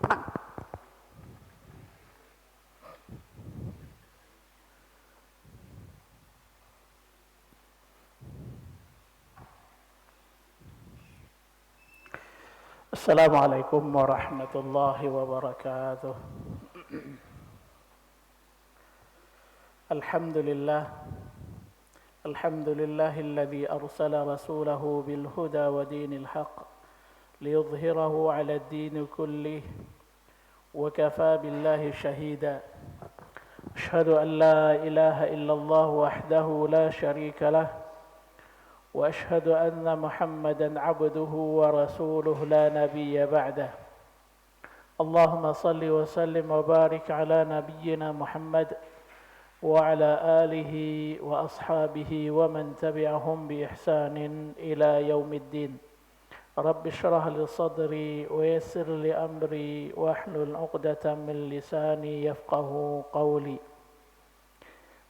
Assalamualaikum warahmatullahi wabarakatuh. Alhamdulillahilladzi arsala rasulahu bil huda wa dinil haqq liyudhhirahu 'ala ad-din kullih wa kafa billahi shahida. Ashhadu an la ilaha illallah wahdahu la sharika lah وأشهد أن محمدًا عبده ورسوله لا نبي بعده. اللهم صل وسلم وبارك على نبينا محمد وعلى آله وأصحابه ومن تبعهم بإحسان إلى يوم الدين. رب اشرح لي صدري ويسر لي أمري واحلل عقدة من لساني يفقه قولي.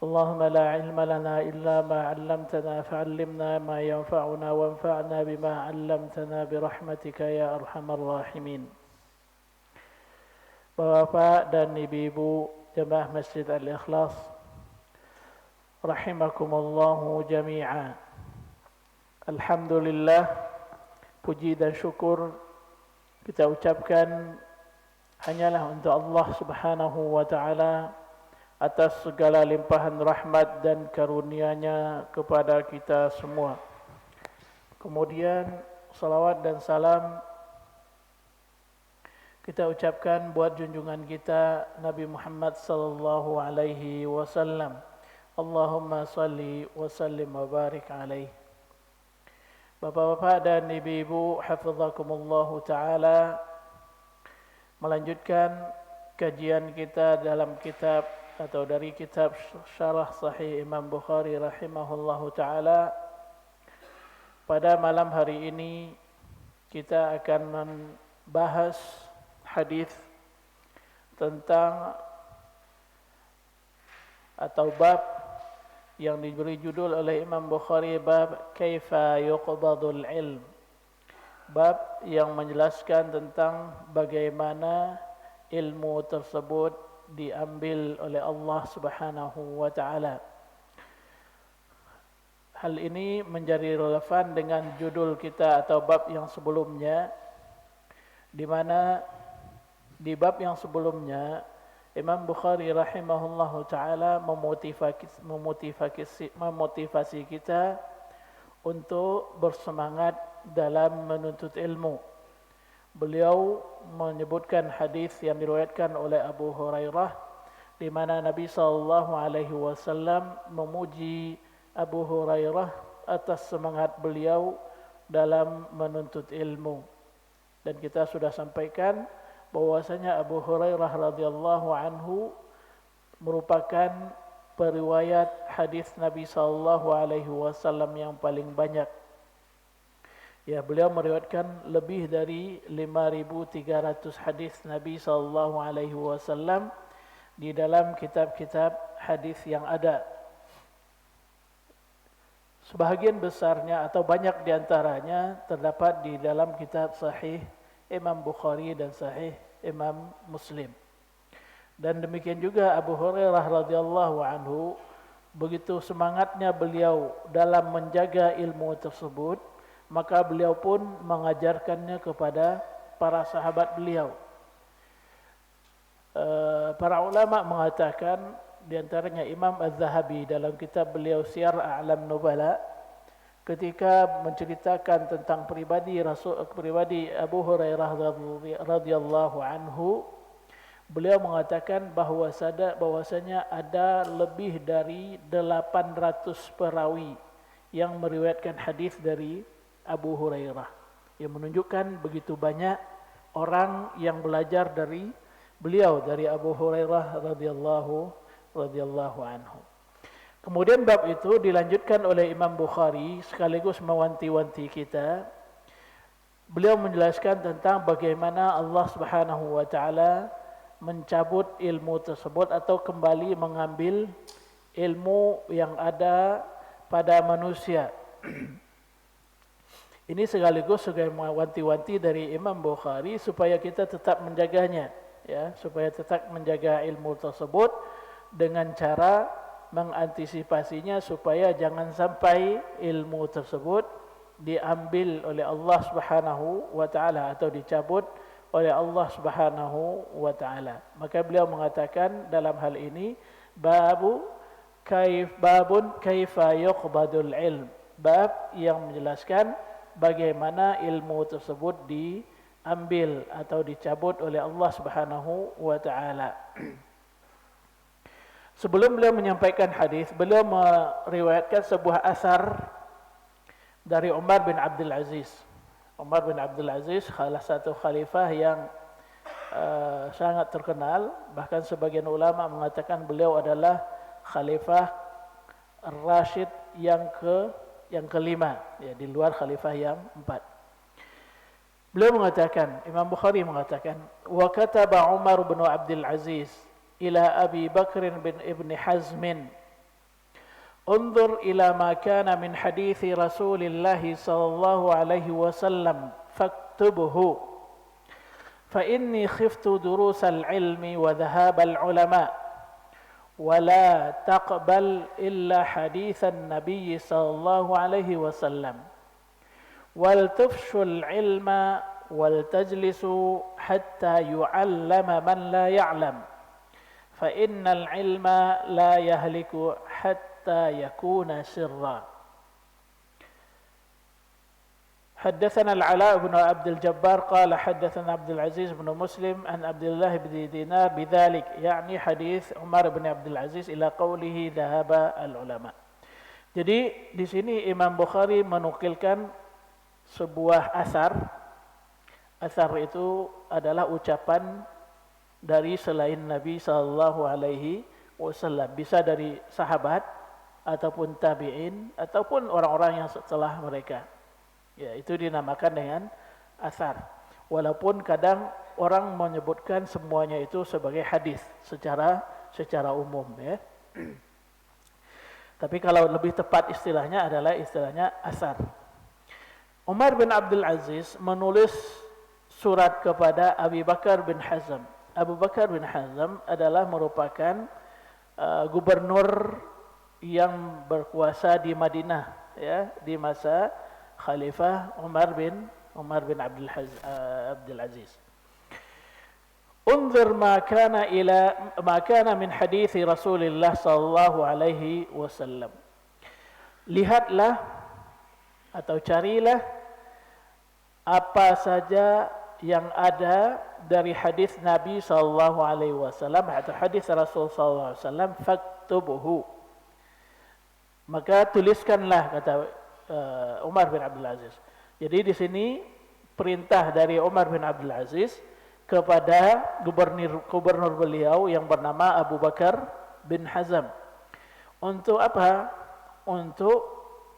اللهم لا علم لنا إلا ما علمتنا فعلمنا ما ينفعنا وانفعنا بما علمتنا برحمتك يا أرحم الراحمين. Bapak dan Ibu jemaah Masjid Al-Ikhlas rahimakumullahu jami'a. Alhamdulillah, puji dan syukur kita ucapkan hanyalah untuk Allah Subhanahu wa taala atas segala limpahan rahmat dan karunia-Nya kepada kita semua. Kemudian salawat dan salam kita ucapkan buat junjungan kita Nabi Muhammad sallallahu alaihi wasallam. Allahumma salli wa sallim wa barik alaihi. Bapak-bapak dan ibu-ibu hafizakumullahu taala, melanjutkan kajian kita dalam kitab atau dari kitab Syarah Sahih Imam Bukhari rahimahullahu taala. Pada malam hari ini kita akan membahas hadis tentang atau bab yang diberi judul oleh Imam Bukhari, bab kaifa yuqbadul ilm. Bab yang menjelaskan tentang bagaimana ilmu tersebut diambil oleh Allah Subhanahu wa taala. Hal ini menjadi relevan dengan judul kita atau bab yang sebelumnya, di mana di bab yang sebelumnya Imam Bukhari rahimahullahu taala memotivasi kita untuk bersemangat dalam menuntut ilmu. Beliau menyebutkan hadis yang diriwayatkan oleh Abu Hurairah, di mana Nabi SAW memuji Abu Hurairah atas semangat beliau dalam menuntut ilmu. Dan kita sudah sampaikan bahwasanya Abu Hurairah radhiyallahu anhu merupakan periwayat hadis Nabi SAW yang paling banyak. Ya, beliau meriwayatkan lebih dari 5.300 hadis Nabi SAW di dalam kitab-kitab hadis yang ada. Sebahagian besarnya atau banyak diantaranya terdapat di dalam kitab Sahih Imam Bukhari dan Sahih Imam Muslim. Dan demikian juga Abu Hurairah radhiyallahu anhu, begitu semangatnya beliau dalam menjaga ilmu tersebut, maka beliau pun mengajarkannya kepada para sahabat beliau. Para ulama mengatakan, di antaranya Imam Az-Zahabi dalam kitab beliau Siyar A'lam Nubala, ketika menceritakan tentang pribadi Abu Hurairah radhiyallahu anhu, beliau mengatakan bahwasanya ada lebih dari 800 perawi yang meriwayatkan hadis dari Abu Hurairah, yang menunjukkan begitu banyak orang yang belajar dari beliau, dari Abu Hurairah radhiyallahu anhu. Kemudian bab itu dilanjutkan oleh Imam Bukhari sekaligus mewanti-wanti kita. Beliau menjelaskan tentang bagaimana Allah Subhanahu wa taala mencabut ilmu tersebut atau kembali mengambil ilmu yang ada pada manusia. Ini sekaligus sebagai wanti-wanti dari Imam Bukhari supaya kita tetap menjaganya, ya, supaya tetap menjaga ilmu tersebut dengan cara mengantisipasinya supaya jangan sampai ilmu tersebut diambil oleh Allah Subhanahu wa taala atau dicabut oleh Allah Subhanahu wa taala. Maka beliau mengatakan dalam hal ini babun kaifa yuqbadul ilm, bab yang menjelaskan bagaimana ilmu tersebut diambil atau dicabut oleh Allah Subhanahu wa taala. Sebelum beliau menyampaikan hadis, beliau meriwayatkan sebuah asar dari Umar bin Abdul Aziz. Umar bin Abdul Aziz salah satu khalifah yang sangat terkenal, bahkan sebagian ulama mengatakan beliau adalah khalifah Rashid yang kelima, ya, di luar khalifah yang 4. Beliau mengatakan, Imam Bukhari mengatakan, wa kataba Umar bin Abdul Aziz ila Abi Bakr bin Ibn Hazm, انظر إلى ما كان من حديث رسول الله صلى الله عليه وسلم فاكتبه فإني خفت دروس العلم وذهاب العلماء ولا تقبل إلا حديث النبي صلى الله عليه وسلم ولتفشوا العلم ولتجلسوا حتى يعلم من لا يعلم فإن العلم لا يهلك حتى يكون سرا. حدثنا العلاء بن عبد الجبار قال حدثنا عبد العزيز بن مسلم عن عبد الله بن دينار بذلك يعني حديث عمر بن عبد العزيز إلى قوله ذهب العلماء. Jadi di sini Imam Bukhari menukilkan sebuah asar. Asar itu adalah ucapan dari selain Nabi sallallahu alaihi wasallam, bisa dari sahabat ataupun tabi'in ataupun orang-orang yang setelah mereka. Ya, itu dinamakan dengan asar. Walaupun kadang orang menyebutkan semuanya itu sebagai hadis secara umum, ya. Tapi kalau lebih tepat istilahnya adalah istilahnya asar. Umar bin Abdul Aziz menulis surat kepada Abu Bakar bin Hazm. Abu Bakar bin Hazm adalah merupakan gubernur yang berkuasa di Madinah, ya, di masa Khalifah Umar bin Abdul Aziz. Unzur ma kana min hadithi Rasulullah sallallahu alaihi wasallam. Lihatlah atau carilah apa saja yang ada dari hadis Nabi sallallahu alaihi wasallam atau hadis Rasul sallallahu alaihi wasallam, faktubuhu. Maka tuliskanlah, kata Umar bin Abdul Aziz. Jadi di sini perintah dari Umar bin Abdul Aziz kepada gubernur beliau yang bernama Abu Bakar bin Hazm. Untuk apa? Untuk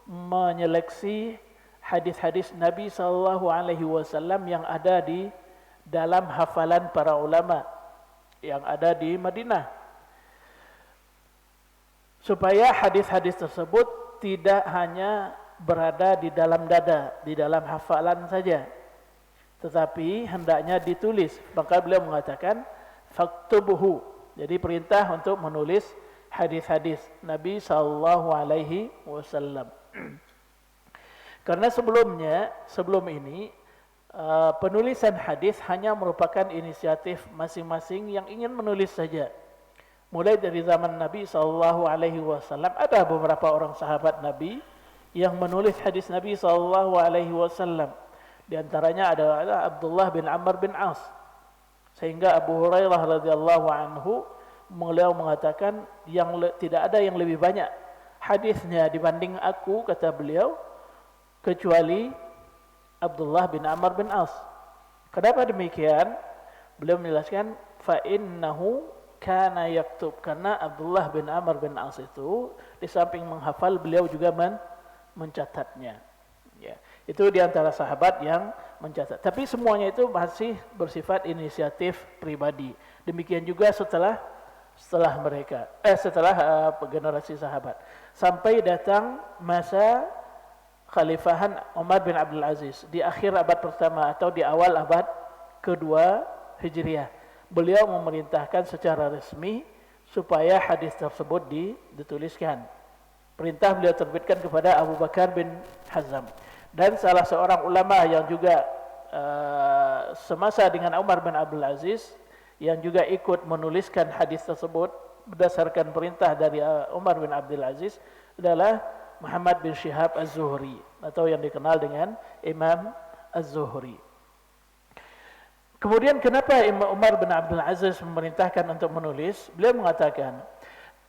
menyeleksi hadis-hadis Nabi sallallahu alaihi wasallam yang ada di dalam hafalan para ulama yang ada di Madinah, supaya hadis-hadis tersebut tidak hanya berada di dalam dada, di dalam hafalan saja, tetapi hendaknya ditulis. Maka beliau mengatakan faktubuhu. Jadi perintah untuk menulis hadis-hadis Nabi sallallahu alaihi wasallam. Karena sebelum ini penulisan hadis hanya merupakan inisiatif masing-masing yang ingin menulis saja. Mulai dari zaman Nabi sallallahu alaihi wasallam ada beberapa orang sahabat Nabi yang menulis hadis Nabi sallallahu alaihi wasallam. Di antaranya ada Abdullah bin Amr bin As. Sehingga Abu Hurairah radhiyallahu anhu beliau mengatakan tidak ada yang lebih banyak hadisnya dibanding aku, kata beliau, kecuali Abdullah bin Amr bin As. Kenapa demikian? Beliau menjelaskan fa innahu kana yaktub, karena Abdullah bin Amr bin As itu di samping menghafal beliau juga mencatatnya. Ya, itu di antara sahabat yang mencatat. Tapi semuanya itu masih bersifat inisiatif pribadi. Demikian juga setelah generasi sahabat, sampai datang masa khalifahan Umar bin Abdul Aziz di akhir abad pertama atau di awal abad kedua Hijriah. Beliau memerintahkan secara resmi supaya hadis tersebut dituliskan. Perintah beliau terbitkan kepada Abu Bakar bin Hazm. Dan salah seorang ulama yang juga semasa dengan Umar bin Abdul Aziz yang juga ikut menuliskan hadis tersebut berdasarkan perintah dari Umar bin Abdul Aziz adalah Muhammad bin Syihab Az-Zuhri atau yang dikenal dengan Imam Az-Zuhri. Kemudian kenapa Imam Umar bin Abdul Aziz memerintahkan untuk menulis? Beliau mengatakan,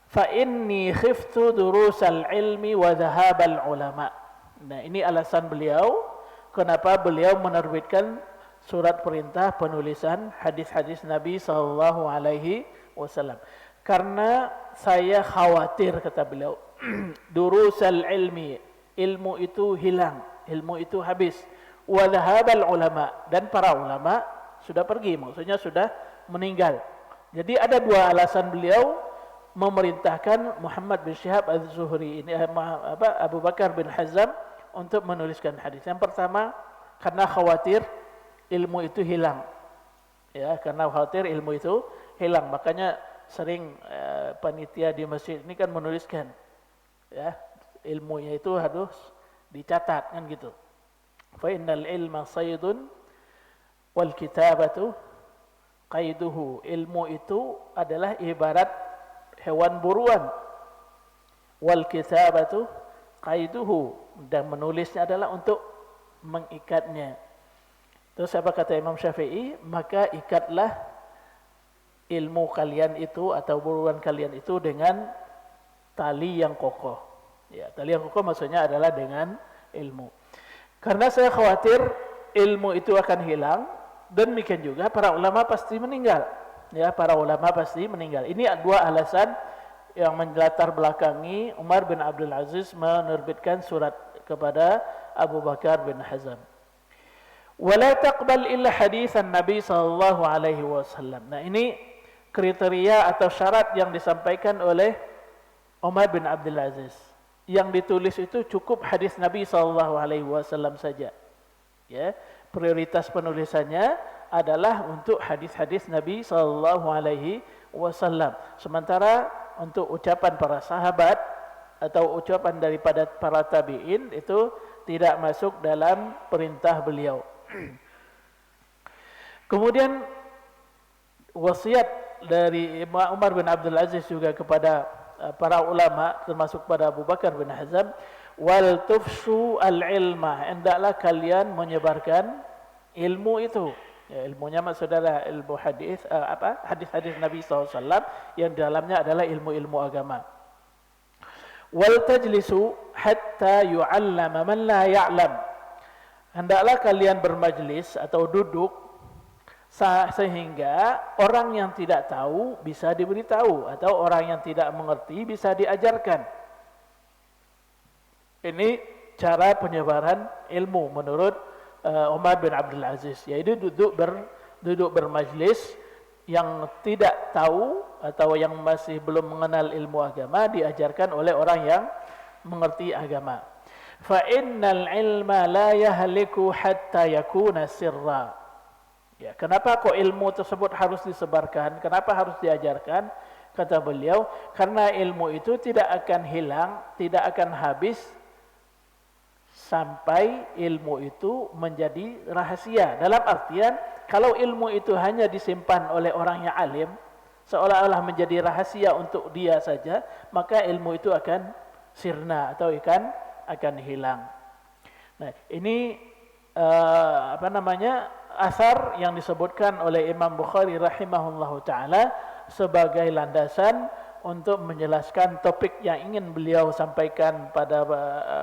"Fa inni khiftu durusal ilmi wa dhahabal ulama." Nah, ini alasan beliau kenapa beliau menerbitkan surat perintah penulisan hadis-hadis Nabi sallallahu alaihi wasallam. Karena saya khawatir, kata beliau, durusal ilmi, ilmu itu hilang, ilmu itu habis. Wa dhahabal ulama, dan para ulama sudah pergi, maksudnya sudah meninggal. Jadi ada dua alasan beliau memerintahkan Muhammad bin Syihab Az-Zuhri ini, Abu Bakar bin Hazm untuk menuliskan hadis. Yang pertama, karena khawatir ilmu itu hilang. Ya, karena khawatir ilmu itu hilang. Makanya sering panitia di masjid ini kan menuliskan, ya, ilmunya itu harus dicatat kan gitu. Fa innal ilma saydun wal kitabatu qaiduhu. Ilmu itu adalah ibarat hewan buruan. Wal kitabatu qaiduhu, dan menulisnya adalah untuk mengikatnya. Terus apa kata Imam Syafi'i? Maka ikatlah ilmu kalian itu atau buruan kalian itu dengan tali yang kokoh. Ya, tali yang kokoh maksudnya adalah dengan ilmu. Karena saya khawatir ilmu itu akan hilang, dan demikian juga para ulama pasti meninggal. Ya, para ulama pasti meninggal. Ini dua alasan yang melatar belakangi Umar bin Abdul Aziz menerbitkan surat kepada Abu Bakar bin Hazm. Wala taqbal illa haditsan Nabi sallallahu alaihi wasallam. Nah, ini kriteria atau syarat yang disampaikan oleh Umar bin Abdul Aziz. Yang ditulis itu cukup hadis Nabi sallallahu alaihi wasallam saja. Ya, prioritas penulisannya adalah untuk hadis-hadis Nabi sallallahu alaihi wasallam. Sementara untuk ucapan para sahabat atau ucapan daripada para tabi'in itu tidak masuk dalam perintah beliau. Kemudian wasiat dari Umar bin Abdul Aziz juga kepada para ulama, termasuk pada Abu Bakar bin Hazm, wal tufshu al ilma, hendaklah kalian menyebarkan ilmu itu. Ya, ilmunya maksudnya ilmu hadis, hadis-hadis Nabi SAW yang dalamnya adalah ilmu-ilmu agama. Wal tajlisu hatta yu'allama man la ya'lam. Hendaklah kalian bermajlis atau duduk sehingga orang yang tidak tahu bisa diberitahu, atau orang yang tidak mengerti bisa diajarkan. Ini cara penyebaran ilmu menurut Umar bin Abdul Aziz, yaitu duduk bermajlis, yang tidak tahu atau yang masih belum mengenal ilmu agama diajarkan oleh orang yang mengerti agama. Fa innal ilma la yahliku hatta yakuna sirra. Ya, kenapa kok ilmu tersebut harus disebarkan? Kenapa harus diajarkan? Kata beliau, karena ilmu itu tidak akan hilang, tidak akan habis sampai ilmu itu menjadi rahasia. Dalam artian, kalau ilmu itu hanya disimpan oleh orang yang alim, seolah-olah menjadi rahasia untuk dia saja, maka ilmu itu akan sirna atau akan hilang. Nah, ini asar yang disebutkan oleh Imam Bukhari rahimahullahu taala sebagai landasan untuk menjelaskan topik yang ingin beliau sampaikan pada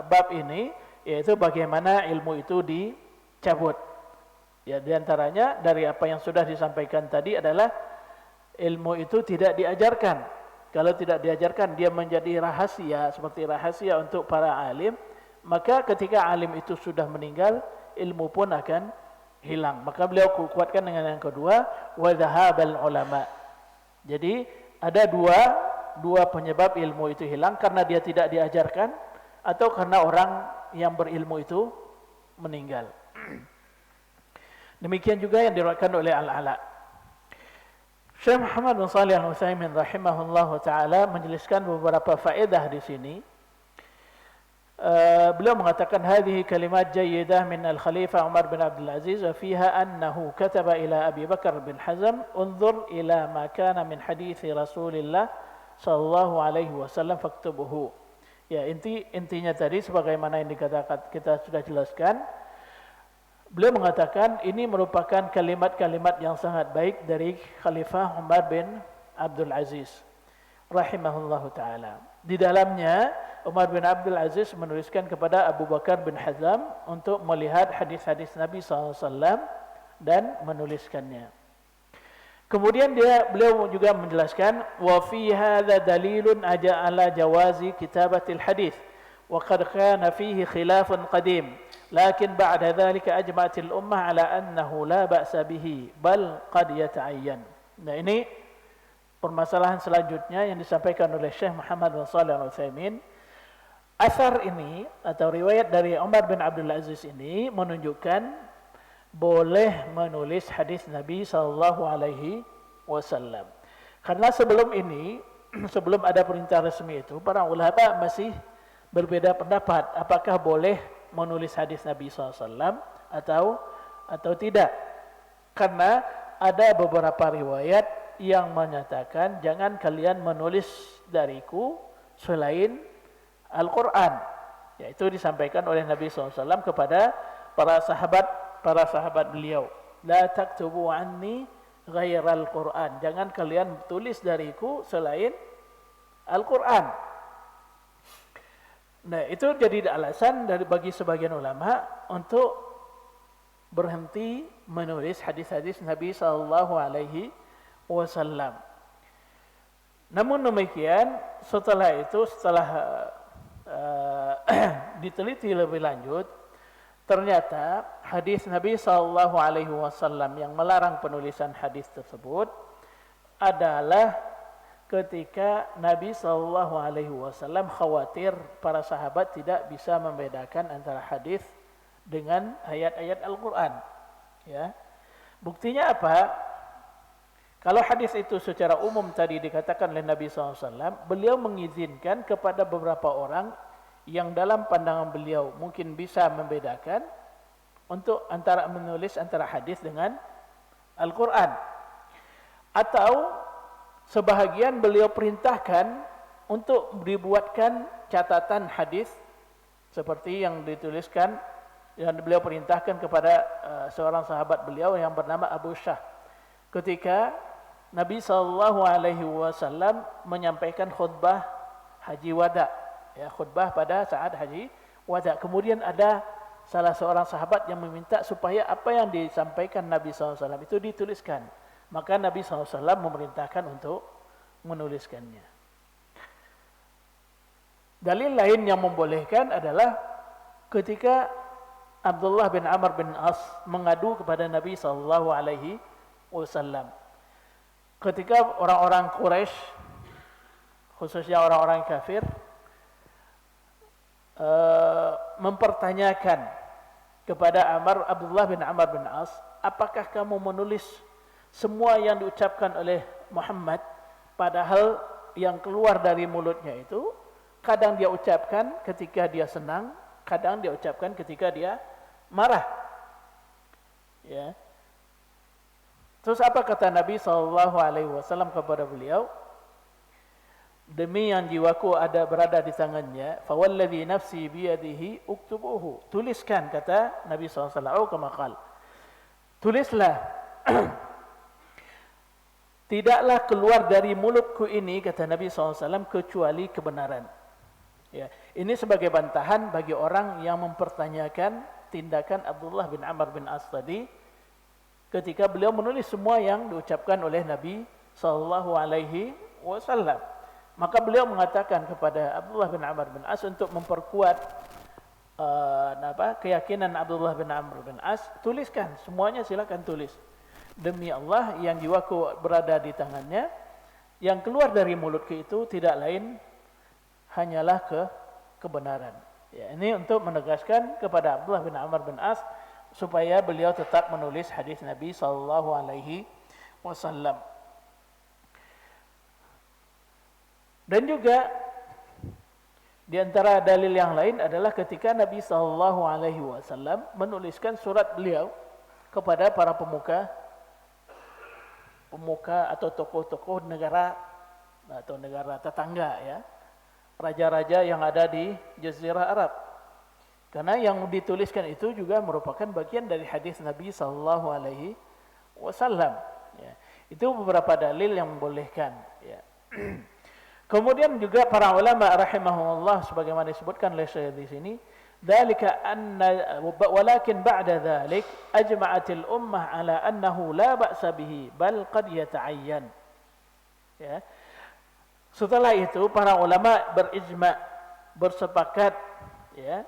bab ini, yaitu bagaimana ilmu itu dicabut. Ya, di antaranya dari apa yang sudah disampaikan tadi adalah ilmu itu tidak diajarkan. Kalau tidak diajarkan, dia menjadi rahasia, seperti rahasia untuk para alim. Maka ketika alim itu sudah meninggal, ilmu pun akan hilang. Maka beliau kuatkan dengan yang kedua, wa dhahabal ulama. Jadi ada dua penyebab ilmu itu hilang, karena dia tidak diajarkan atau karena orang yang berilmu itu meninggal. Demikian juga yang diriwayatkan oleh Al-Ala. Syekh Muhammad bin Shalih Al-Utsaimin rahimahullahu taala menjelaskan beberapa faedah di sini. Beliau mengatakan hadhihi kalimat jayyidah min al-Khalifah Umar bin Abdul Aziz wa fiha annahu kataba ila Abi Bakar bin Hazm unzur ila ma kana min hadithi Rasulillah sallallahu alaihi wasallam faktubuhu. Ya, intinya tadi sebagaimana yang dikatakan kita sudah jelaskan. Beliau mengatakan ini merupakan kalimat-kalimat yang sangat baik dari Khalifah Umar bin Abdul Aziz rahimahullahu taala. Di dalamnya Umar bin Abdul Aziz menuliskan kepada Abu Bakar bin Hazm untuk melihat hadis-hadis Nabi SAW dan menuliskannya. Kemudian beliau juga menjelaskan wa fi hadza dalilun ala jawazi kitabatil hadis wa qad kana fihi khilafun qadim lakin ba'da dhalika ajma'atil ummah ala annahu la ba'sa bihi bal qad yata'ayyan. Nah, ini permasalahan selanjutnya yang disampaikan oleh Syekh Muhammad bin Shalih Al-Utsaimin. Asar ini atau riwayat dari Umar bin Abdul Aziz ini menunjukkan boleh menulis hadis Nabi sallallahu alaihi wasallam. Karena sebelum ini, sebelum ada perintah resmi itu, para ulama masih berbeda pendapat apakah boleh menulis hadis Nabi sallallahu alaihi wasallam atau tidak. Karena ada beberapa riwayat yang menyatakan jangan kalian menulis dariku selain Al-Quran. Ya, itu disampaikan oleh Nabi SAW kepada para sahabat beliau. La taktubu anni ghairal Quran. Jangan kalian tulis dariku selain Al-Quran. Nah, itu jadi alasan bagi sebagian ulama untuk berhenti menulis hadis-hadis Nabi SAW. Namun demikian, setelah diteliti lebih lanjut, ternyata hadis Nabi SAW yang melarang penulisan hadis tersebut adalah ketika Nabi SAW khawatir para sahabat tidak bisa membedakan antara hadis dengan ayat-ayat Al-Quran. Ya, buktinya apa? Kalau hadis itu secara umum tadi dikatakan oleh Nabi SAW, beliau mengizinkan kepada beberapa orang yang dalam pandangan beliau mungkin bisa membedakan untuk menulis antara hadis dengan Al-Quran. Atau sebahagian beliau perintahkan untuk dibuatkan catatan hadis seperti yang dituliskan, yang beliau perintahkan kepada seorang sahabat beliau yang bernama Abu Syah. Ketika Nabi SAW menyampaikan khutbah Haji Wada, ya, khutbah pada saat Haji Wada. Kemudian ada salah seorang sahabat yang meminta supaya apa yang disampaikan Nabi SAW itu dituliskan. Maka Nabi SAW memerintahkan untuk menuliskannya. Dalil lain yang membolehkan adalah ketika Abdullah bin Amr bin As mengadu kepada Nabi SAW. Ketika orang-orang Quraisy, khususnya orang-orang kafir, mempertanyakan kepada Abdullah bin Amr bin As, apakah kamu menulis semua yang diucapkan oleh Muhammad, padahal yang keluar dari mulutnya itu kadang dia ucapkan ketika dia senang, kadang dia ucapkan ketika dia marah. Ya. Terus apa kata Nabi SAW kepada beliau? Demi yang jiwaku berada di tangannya, fawalladhi nafsi biyadihi uktubuhu. Tuliskan, kata Nabi SAW. Tulislah. Tidaklah keluar dari mulutku ini, kata Nabi SAW, kecuali kebenaran. Ya, ini sebagai bantahan bagi orang yang mempertanyakan tindakan Abdullah bin Amr bin As tadi, ketika beliau menulis semua yang diucapkan oleh Nabi SAW. Maka beliau mengatakan kepada Abdullah bin Amr bin As untuk memperkuat keyakinan Abdullah bin Amr bin As, tuliskan, semuanya silakan tulis. Demi Allah yang jiwaku berada di tangannya, yang keluar dari mulutku itu tidak lain hanyalah kebenaran. Ya, ini untuk menegaskan kepada Abdullah bin Amr bin As supaya beliau tetap menulis hadis Nabi sallallahu alaihi wasallam. Dan juga di antara dalil yang lain adalah ketika Nabi sallallahu alaihi wasallam menuliskan surat beliau kepada para pemuka atau tokoh-tokoh negara atau negara tetangga, ya, raja-raja yang ada di Jazirah Arab. Karena yang dituliskan itu juga merupakan bagian dari hadis Nabi sallallahu alaihi wasallam. Ya, itu beberapa dalil yang membolehkan. Ya. Kemudian juga para ulama rahimahumullah sebagaimana disebutkan oleh Syekh di sini, dzalika anna walakin ba'da dzalik ajma'atil ummah ala annahu la ba'sa bihi bal qad yata'ayyan. Ya. Setelah itu para ulama berijma, bersepakat, ya,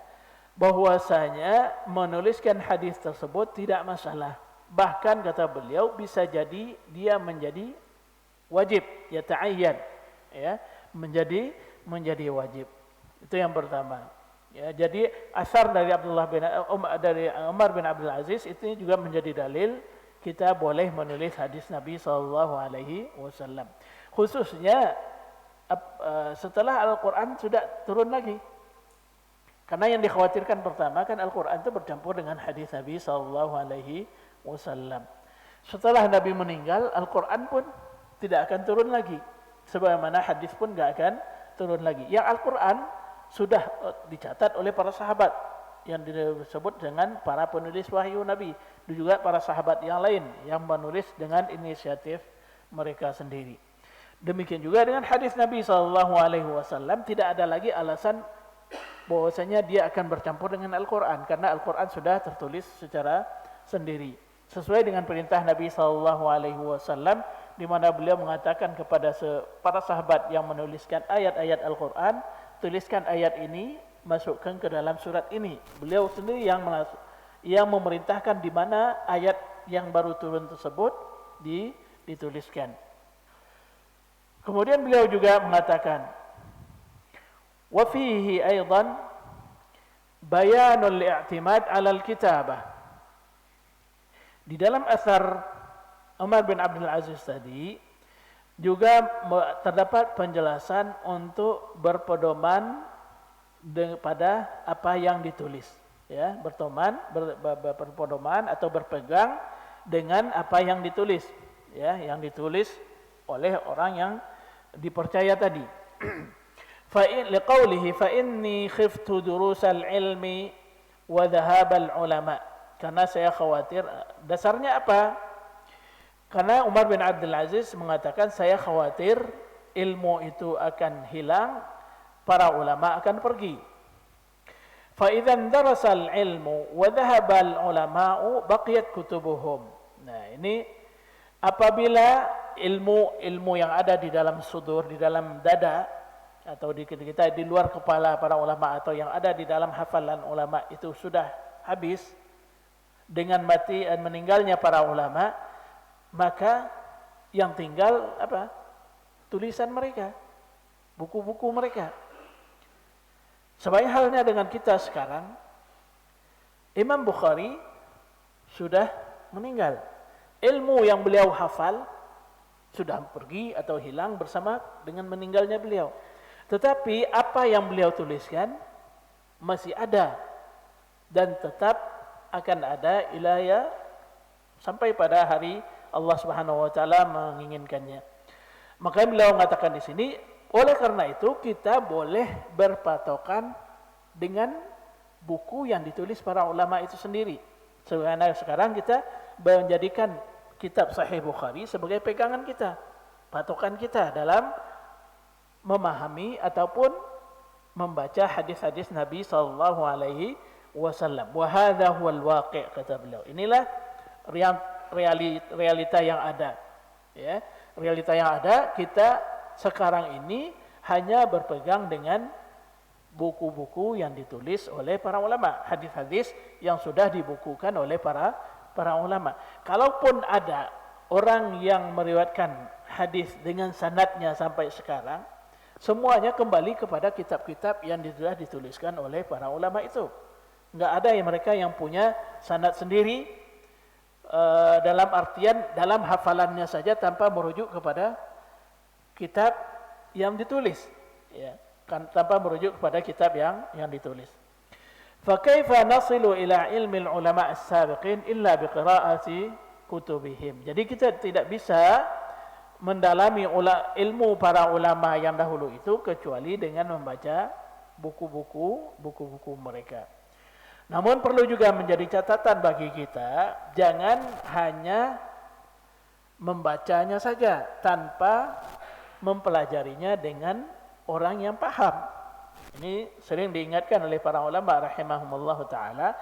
bahwasanya menuliskan hadis tersebut tidak masalah. Bahkan kata beliau bisa jadi dia menjadi wajib, yata'ayyan, ya, menjadi wajib. Itu yang pertama. Ya, jadi asar dari Umar bin Abdul Aziz itu juga menjadi dalil kita boleh menulis hadis Nabi sallallahu alaihi wasallam. Khususnya setelah Al-Quran sudah turun lagi. Karena yang dikhawatirkan pertama kan Al-Quran itu bercampur dengan hadis Nabi sallallahu alaihi wasallam. Setelah Nabi meninggal, Al-Quran pun tidak akan turun lagi. Sebagaimana hadis pun tidak akan turun lagi. Yang Al-Quran sudah dicatat oleh para sahabat yang disebut dengan para penulis wahyu Nabi. Dan juga para sahabat yang lain yang menulis dengan inisiatif mereka sendiri. Demikian juga dengan hadis Nabi SAW, tidak ada lagi alasan bahwasanya dia akan bercampur dengan Al-Quran, karena Al-Quran sudah tertulis secara sendiri sesuai dengan perintah Nabi SAW, di mana beliau mengatakan kepada para sahabat yang menuliskan ayat-ayat Al-Quran, tuliskan ayat ini, masukkan ke dalam surat ini. Beliau sendiri yang memerintahkan di mana ayat yang baru turun tersebut dituliskan. Kemudian beliau juga mengatakan, wa fihi aidan bayanul i'timad 'ala al-kitabah. Di dalam asar Umar bin Abdul Aziz tadi juga terdapat penjelasan untuk berpedoman pada apa yang ditulis, ya, berpedoman atau berpegang dengan apa yang ditulis, ya, yang ditulis oleh orang yang dipercaya tadi. Liqaulihi fa inni khiftu durusal ilmi wa dhahabal ulama. Karena saya khawatir, dasarnya apa? Karena Umar bin Abdul Aziz mengatakan saya khawatir ilmu itu akan hilang, para ulama akan pergi. Fa idzan darasal ilmu wa dhahabal ulama'u baqiyat kutubuhum. Nah, ini apabila ilmu yang ada di dalam sudur, di dalam dada atau di kita di luar kepala para ulama atau yang ada di dalam hafalan ulama itu sudah habis dengan mati dan meninggalnya para ulama, maka yang tinggal apa? Tulisan mereka, buku-buku mereka. Sebaik halnya dengan kita sekarang, Imam Bukhari sudah meninggal. Ilmu yang beliau hafal sudah pergi atau hilang bersama dengan meninggalnya beliau. Tetapi apa yang beliau tuliskan masih ada dan tetap akan ada ilaya sampai pada hari Allah Subhanahu wa taala menginginkannya. Maka beliau mengatakan di sini, oleh karena itu kita boleh berpatokan dengan buku yang ditulis para ulama itu sendiri. Sekarang kita menjadikan kitab Sahih Bukhari sebagai pegangan kita, patokan kita dalam memahami ataupun membaca hadis-hadis Nabi sallallahu alaihi wasallam. Wa hadza huwal waqi', kata beliau. Inilah realita yang ada. Ya, realita yang ada, kita sekarang ini hanya berpegang dengan buku-buku yang ditulis oleh para ulama, hadis-hadis yang sudah dibukukan oleh para ulama. Kalaupun ada orang yang meriwayatkan hadis dengan sanadnya sampai sekarang, Semuanya kembali kepada kitab-kitab yang sudah dituliskan oleh para ulama itu. Enggak ada yang mereka yang punya sanad sendiri dalam artian dalam hafalannya saja tanpa merujuk kepada kitab yang ditulis, ya, kan, tanpa merujuk kepada kitab yang ditulis. Fa kaifa nasilu ila ilmi ulama as-sabiqin illa biqira'ati kutubihim. Jadi kita tidak bisa mendalami ilmu para ulama yang dahulu itu kecuali dengan membaca buku-buku mereka. Namun perlu juga menjadi catatan bagi kita, jangan hanya membacanya saja tanpa mempelajarinya dengan orang yang paham. Ini sering diingatkan oleh para ulama rahimahumullah ta'ala.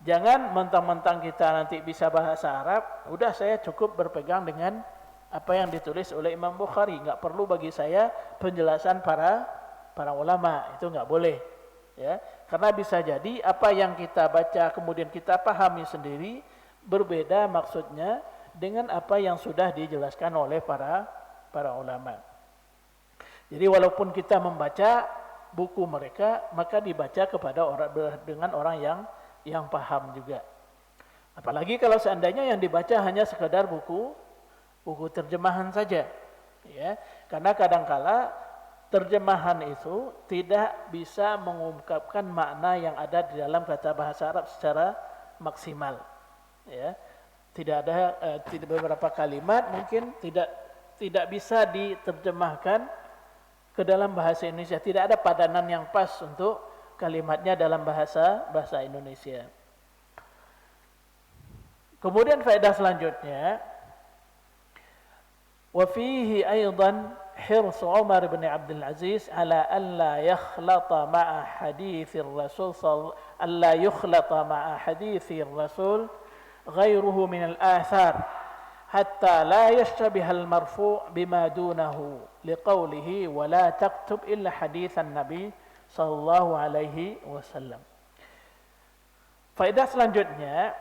Jangan mentang-mentang kita nanti bisa bahasa Arab, udah saya cukup berpegang dengan apa yang ditulis oleh Imam Bukhari, enggak perlu bagi saya penjelasan para ulama, itu enggak boleh, ya. Karena bisa jadi apa yang kita baca kemudian kita pahami sendiri berbeda maksudnya dengan apa yang sudah dijelaskan oleh para ulama. Jadi walaupun kita membaca buku mereka, maka dibaca kepada dengan orang yang paham juga. Apalagi kalau seandainya yang dibaca hanya sekadar buku terjemahan saja, ya, karena kadangkala terjemahan itu tidak bisa mengungkapkan makna yang ada di dalam kata bahasa Arab secara maksimal, ya. Tidak beberapa kalimat mungkin tidak bisa diterjemahkan ke dalam bahasa Indonesia, tidak ada padanan yang pas untuk kalimatnya dalam bahasa Indonesia. Kemudian faedah selanjutnya, وفيه أيضا حرص عمر بن عبد العزيز على ألا يخلط مع حديث الرسول غيره من الآثار حتى لا يشتبه المرفوع بما دونه لقوله ولا تكتب إلا حديث النبي صلى الله عليه وسلم. Faedah selanjutnya,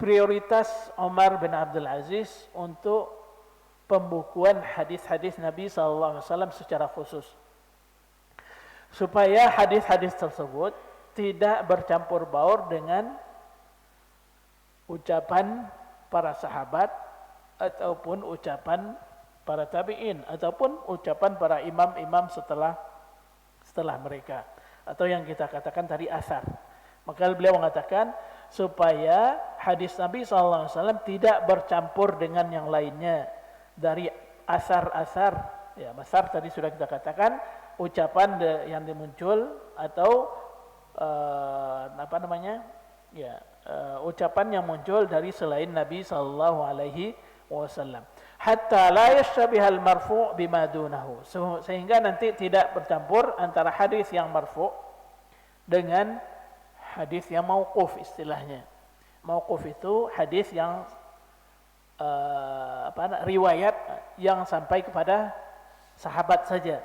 prioritas Umar bin Abdul Aziz untuk pembukuan hadis-hadis Nabi SAW secara khusus, supaya hadis-hadis tersebut tidak bercampur baur dengan ucapan para sahabat ataupun ucapan para tabi'in ataupun ucapan para imam-imam setelah mereka, atau yang kita katakan tadi asar. Maka beliau mengatakan supaya hadis Nabi SAW tidak bercampur dengan yang lainnya dari asar-asar, ya, asar tadi sudah kita katakan ucapan yang muncul atau ucapan yang muncul dari selain Nabi SAW. Hatta la yashtabihal marfu' bima dunahu, sehingga nanti tidak bercampur antara hadis yang marfu' dengan hadis yang mauquf istilahnya. Mauquf itu hadis yang riwayat yang sampai kepada sahabat saja.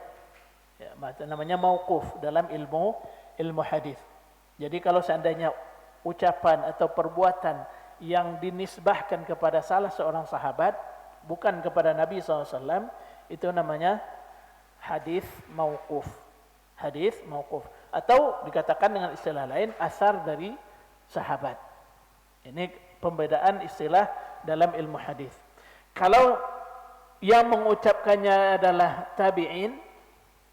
Ya, namanya mauquf dalam ilmu hadis. Jadi kalau seandainya ucapan atau perbuatan yang dinisbahkan kepada salah seorang sahabat bukan kepada Nabi SAW, itu namanya hadis mauquf. Hadis mauquf, atau dikatakan dengan istilah lain asar dari sahabat. Ini pembedaan istilah dalam ilmu hadis. Kalau yang mengucapkannya adalah tabi'in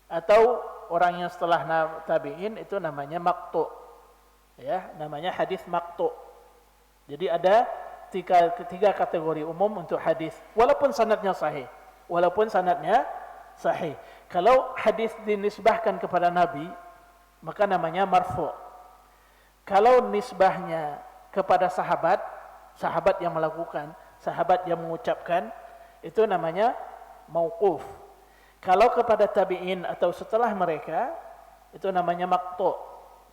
atau orang yang setelah tabi'in, itu namanya maqtu', ya, namanya hadis maqtu'. Jadi ada tiga kategori umum untuk hadis, walaupun sanadnya sahih. Kalau hadis dinisbahkan kepada Nabi, maka namanya marfu'. Kalau nisbahnya kepada sahabat yang melakukan, sahabat yang mengucapkan, itu namanya mauquf. Kalau kepada tabi'in atau setelah mereka, itu namanya maqtu'.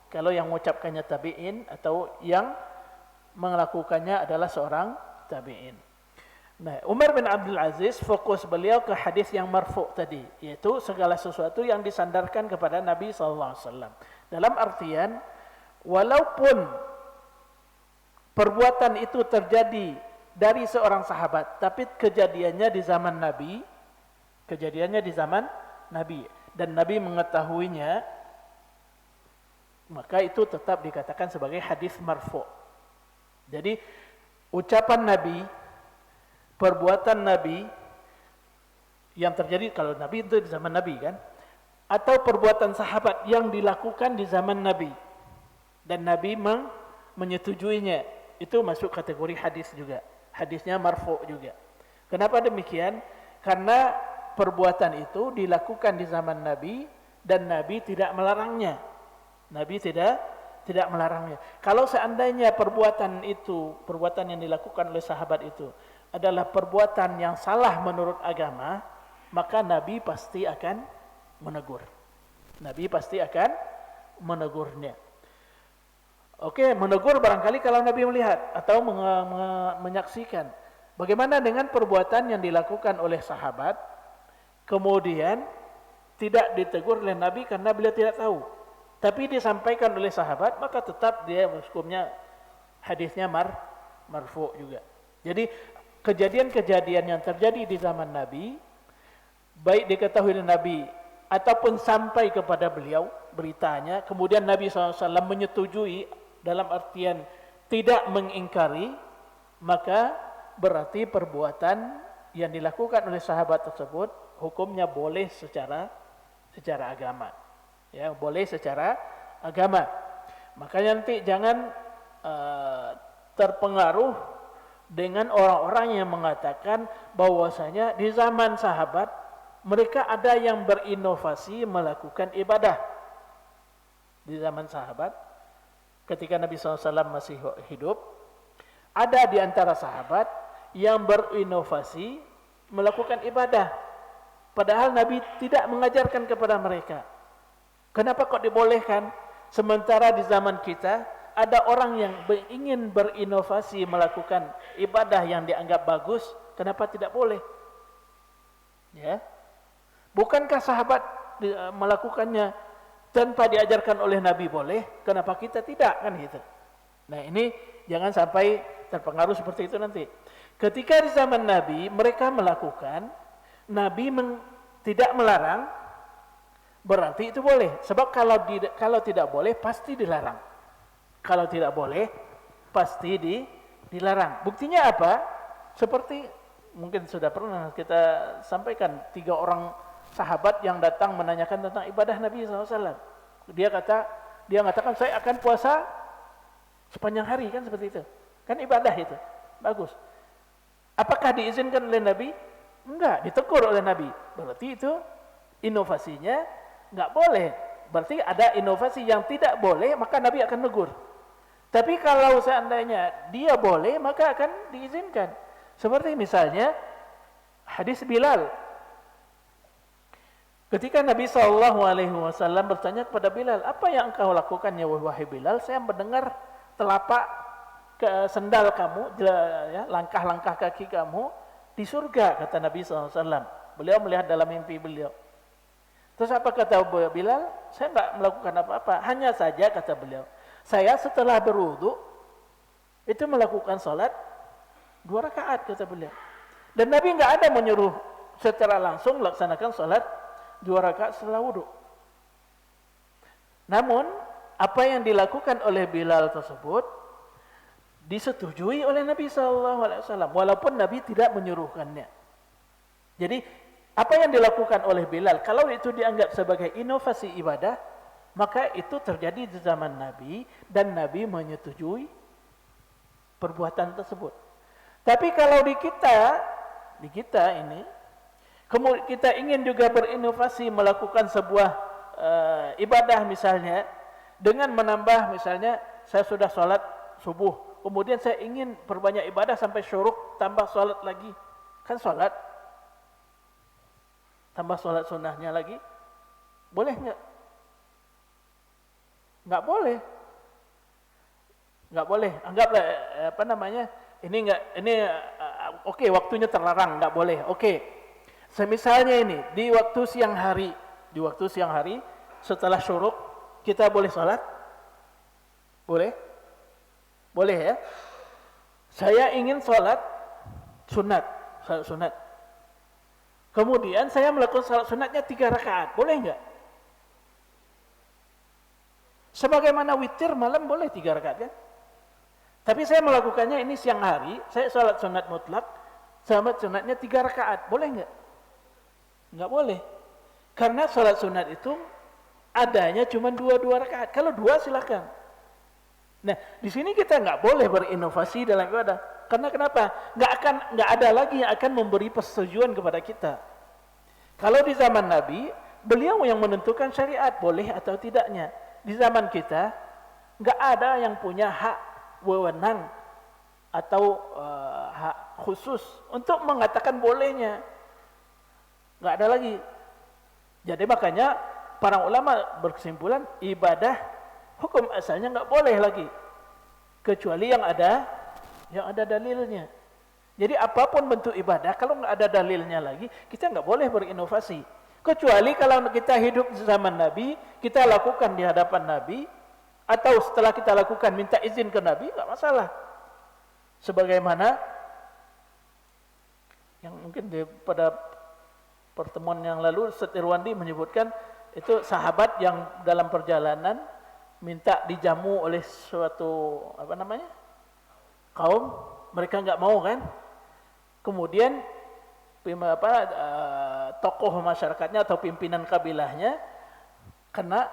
Kalau yang mengucapkannya tabi'in atau yang melakukannya adalah seorang tabi'in. Nah, Umar bin Abdul Aziz fokus beliau ke hadis yang marfu' tadi, yaitu segala sesuatu yang disandarkan kepada Nabi SAW. Dalam artian, walaupun perbuatan itu terjadi dari seorang sahabat, tapi kejadiannya di zaman Nabi, Kejadiannya di zaman Nabi dan Nabi mengetahuinya, maka itu tetap dikatakan sebagai hadis marfu'. Jadi ucapan Nabi, perbuatan Nabi yang terjadi kalau Nabi itu di zaman Nabi kan, atau perbuatan sahabat yang dilakukan di zaman Nabi dan Nabi menyetujuinya, itu masuk kategori hadis juga. Hadisnya marfu' juga. Kenapa demikian? Karena perbuatan itu dilakukan di zaman Nabi dan Nabi tidak melarangnya. Nabi tidak melarangnya. Kalau seandainya perbuatan itu, perbuatan yang dilakukan oleh sahabat itu adalah perbuatan yang salah menurut agama, maka Nabi pasti akan menegur. Nabi pasti akan menegurnya. Oke, menegur barangkali kalau Nabi melihat atau menyaksikan. Bagaimana dengan perbuatan yang dilakukan oleh sahabat, kemudian tidak ditegur oleh Nabi karena beliau tidak tahu, tapi disampaikan oleh sahabat, maka tetap dia hukumnya hadisnya marfu' juga. Jadi kejadian-kejadian yang terjadi di zaman Nabi, baik diketahui oleh Nabi ataupun sampai kepada beliau beritanya, kemudian Nabi SAW menyetujui dalam artian tidak mengingkari, maka berarti perbuatan yang dilakukan oleh sahabat tersebut hukumnya boleh secara agama. Ya, boleh secara agama. Makanya nanti jangan terpengaruh dengan orang-orang yang mengatakan bahwasanya di zaman sahabat mereka ada yang berinovasi melakukan ibadah. Di zaman sahabat ketika Nabi SAW masih hidup, ada di antara sahabat yang berinovasi melakukan ibadah, padahal Nabi tidak mengajarkan kepada mereka. Kenapa kok dibolehkan? Sementara di zaman kita ada orang yang ingin berinovasi melakukan ibadah yang dianggap bagus, kenapa tidak boleh? Ya, bukankah sahabat melakukannya tanpa diajarkan oleh Nabi boleh? Kenapa kita tidak, kan gitu? Nah ini jangan sampai terpengaruh seperti itu nanti. Ketika di zaman Nabi mereka melakukan, Nabi tidak melarang, berarti itu boleh. Sebab kalau tidak boleh pasti dilarang. Kalau tidak boleh pasti dilarang. Buktinya apa? Seperti mungkin sudah pernah kita sampaikan, 3 orang sahabat yang datang menanyakan tentang ibadah Nabi SAW. Dia mengatakan saya akan puasa sepanjang hari, kan seperti itu. Kan ibadah itu. Bagus. Apakah diizinkan oleh Nabi? Enggak, ditegur oleh Nabi. Berarti itu inovasinya enggak boleh. Berarti ada inovasi yang tidak boleh, maka Nabi akan negur. Tapi kalau seandainya dia boleh, maka akan diizinkan. Seperti misalnya hadis Bilal. Ketika Nabi SAW bertanya kepada Bilal, apa yang engkau lakukan ya wahai Bilal? Saya mendengar telapak sendal kamu, ya, langkah-langkah kaki kamu di surga, kata Nabi SAW. Beliau melihat dalam mimpi beliau. Terus apa kata Bilal? Saya enggak melakukan apa-apa. Hanya saja kata beliau, saya setelah berwudu itu melakukan salat 2 rakaat, kata beliau. Dan Nabi enggak ada menyuruh secara langsung laksanakan salat 2 rakaat setelah wudu. Namun apa yang dilakukan oleh Bilal tersebut disetujui oleh Nabi SAW, walaupun Nabi tidak menyuruhkannya. Jadi apa yang dilakukan oleh Bilal, kalau itu dianggap sebagai inovasi ibadah, maka itu terjadi di zaman Nabi dan Nabi menyetujui perbuatan tersebut. Tapi kalau di kita ini, kemudian kita ingin juga berinovasi melakukan sebuah ibadah misalnya, dengan menambah misalnya saya sudah sholat subuh, kemudian saya ingin perbanyak ibadah sampai syuruk, tambah sholat lagi, kan sholat, tambah sholat sunnahnya lagi, boleh nggak? Nggak boleh, nggak boleh. Anggaplah ini oke, waktunya terlarang, nggak boleh. Oke, semisalnya ini di waktu siang hari setelah syuruk kita boleh sholat? Boleh? Boleh ya? Saya ingin sholat sunat. Kemudian saya melakukan salat sunatnya 3 rakaat, boleh enggak? Sebagaimana witir malam boleh 3 rakaat kan? Tapi saya melakukannya ini siang hari, saya salat sunat mutlak, salat sunatnya 3 rakaat, boleh enggak? Enggak boleh. Karena salat sunat itu adanya cuma 2 rakaat. Kalau 2 silakan. Nah, di sini kita nggak boleh berinovasi dalam ibadah. Karena kenapa? Nggak ada lagi yang akan memberi persetujuan kepada kita. Kalau di zaman Nabi, beliau yang menentukan syariat boleh atau tidaknya. Di zaman kita, nggak ada yang punya hak wewenang atau hak khusus untuk mengatakan bolehnya. Nggak ada lagi. Jadi makanya para ulama berkesimpulan ibadah hukum asalnya nggak boleh lagi kecuali yang ada dalilnya. Jadi apapun bentuk ibadah kalau nggak ada dalilnya lagi kita nggak boleh berinovasi. Kecuali kalau kita hidup di zaman Nabi, kita lakukan di hadapan Nabi atau setelah kita lakukan minta izin ke Nabi, nggak masalah. Sebagaimana yang mungkin pada pertemuan yang lalu Ustaz Irwandi menyebutkan itu sahabat yang dalam perjalanan minta dijamu oleh suatu kaum, mereka nggak mau kan, kemudian tokoh masyarakatnya atau pimpinan kabilahnya kena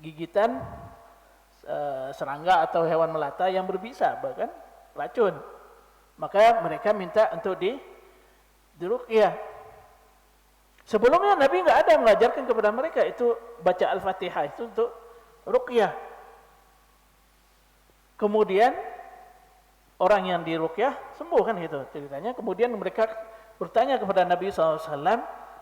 gigitan serangga atau hewan melata yang berbisa, bahkan racun, maka mereka minta untuk diruqyah. Sebelumnya Nabi nggak ada mengajarkan kepada mereka itu baca Al-Fatihah itu untuk ruqyah. Kemudian orang yang diruqyah sembuh kan gitu ceritanya. Kemudian mereka bertanya kepada Nabi SAW,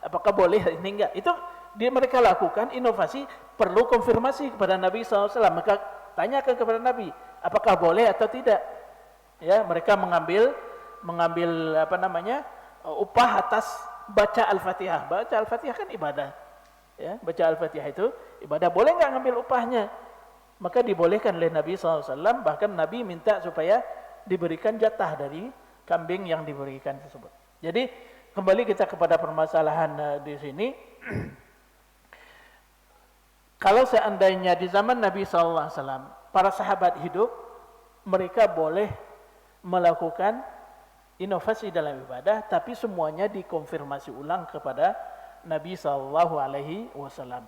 apakah boleh ini enggak? Itu mereka lakukan inovasi, perlu konfirmasi kepada Nabi SAW. Maka tanyakan kepada Nabi, apakah boleh atau tidak? Ya, mereka mengambil upah atas baca Al-Fatihah. Baca Al-Fatihah kan ibadah. Ya, baca Al-Fatihah itu ibadah, boleh nggak ngambil upahnya? Maka dibolehkan oleh Nabi SAW, bahkan Nabi minta supaya diberikan jatah dari kambing yang diberikan tersebut. Jadi kembali kita kepada permasalahan di sini. Kalau seandainya di zaman Nabi SAW para sahabat hidup, mereka boleh melakukan inovasi dalam ibadah, tapi semuanya dikonfirmasi ulang kepada Nabi SAW.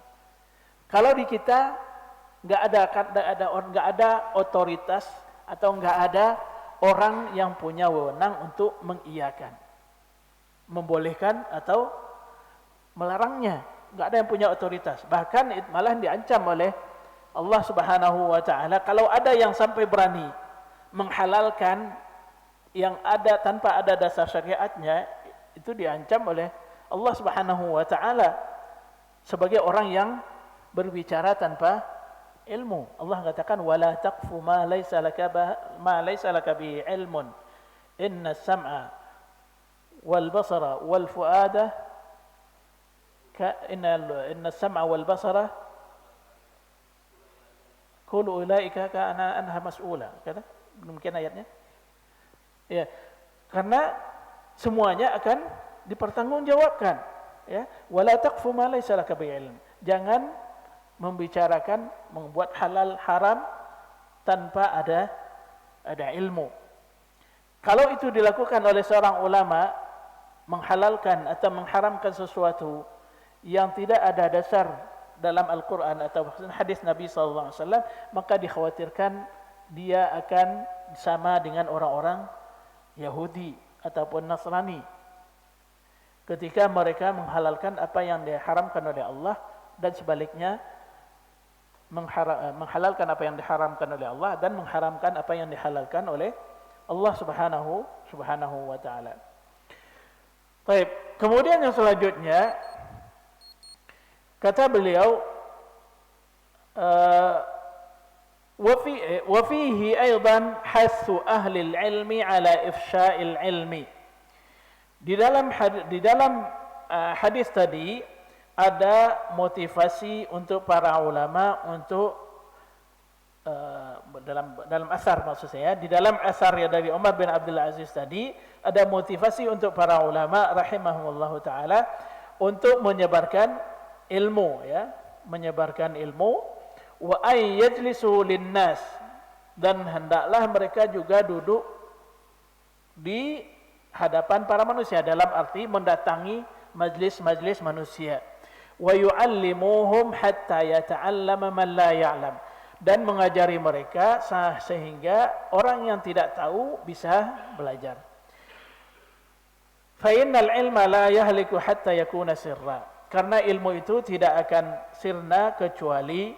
Kalau di kita nggak ada otoritas atau nggak ada orang yang punya wewenang untuk mengiyakan, membolehkan atau melarangnya, nggak ada yang punya otoritas. Bahkan malah diancam oleh Allah Subhanahu Wa Taala kalau ada yang sampai berani menghalalkan yang ada tanpa ada dasar syariatnya, itu diancam oleh Allah Subhanahu Wa Taala sebagai orang yang berbicara tanpa ilmu. Allah katakan wala taqfu ma laysa laka bi ilmun inna as-sam'a wal basara wal fuada inna as-sam'a wal basara kullu ulaika kana anha mas'ula. Kata demikian ayatnya. Ya, karena semuanya akan dipertanggungjawabkan, ya. Wala taqfu ma laysa laka bi ilm. Jangan membicarakan, membuat halal haram tanpa ada ilmu. Kalau itu dilakukan oleh seorang ulama, menghalalkan atau mengharamkan sesuatu yang tidak ada dasar dalam Al-Quran atau hadis Nabi SAW, maka dikhawatirkan dia akan sama dengan orang-orang Yahudi ataupun Nasrani ketika mereka menghalalkan apa yang diharamkan oleh Allah, dan sebaliknya menghalalkan apa yang diharamkan oleh Allah dan mengharamkan apa yang dihalalkan oleh Allah Subhanahu wa taala. Baik, kemudian yang selanjutnya kata beliau wa fihi aidan hasu ahli al-ilmi ala ifsha'il ilmi. Di dalam hadis tadi ada motivasi untuk para ulama untuk dalam asar maksud saya, di dalam asar ya dari Umar bin Abdul Aziz tadi ada motivasi untuk para ulama rahimahumullahu taala untuk menyebarkan ilmu ya, menyebarkan ilmu wa ay yajlisu linnas, dan hendaklah mereka juga duduk di hadapan para manusia dalam arti mendatangi majlis-majlis manusia, wa yu'allimuhum hatta yata'allama man la ya'lam, dan mengajari mereka sehingga orang yang tidak tahu bisa belajar. Fa innal ilma la yahliku hatta yakuna sirra, karena ilmu itu tidak akan sirna kecuali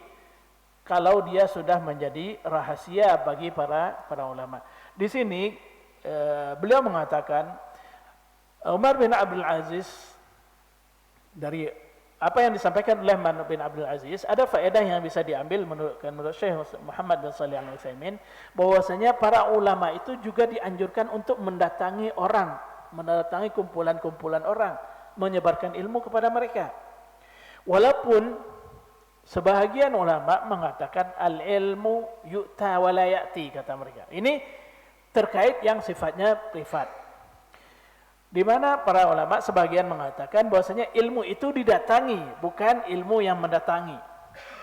kalau dia sudah menjadi rahasia bagi para ulama. Di sini beliau mengatakan, Umar bin Abdul Aziz, dari apa yang disampaikan oleh Umar bin Abdul Aziz, ada faedah yang bisa diambil menurut Syekh Muhammad bin Shalih Al-Utsaimin, bahwasanya para ulama itu juga dianjurkan untuk mendatangi orang, mendatangi kumpulan-kumpulan orang, menyebarkan ilmu kepada mereka. Walaupun sebahagian ulama mengatakan al-ilmu yu'ta wa la ya'ti, kata mereka. Ini terkait yang sifatnya privat. Di mana para ulama sebagian mengatakan bahwasanya ilmu itu didatangi, bukan ilmu yang mendatangi.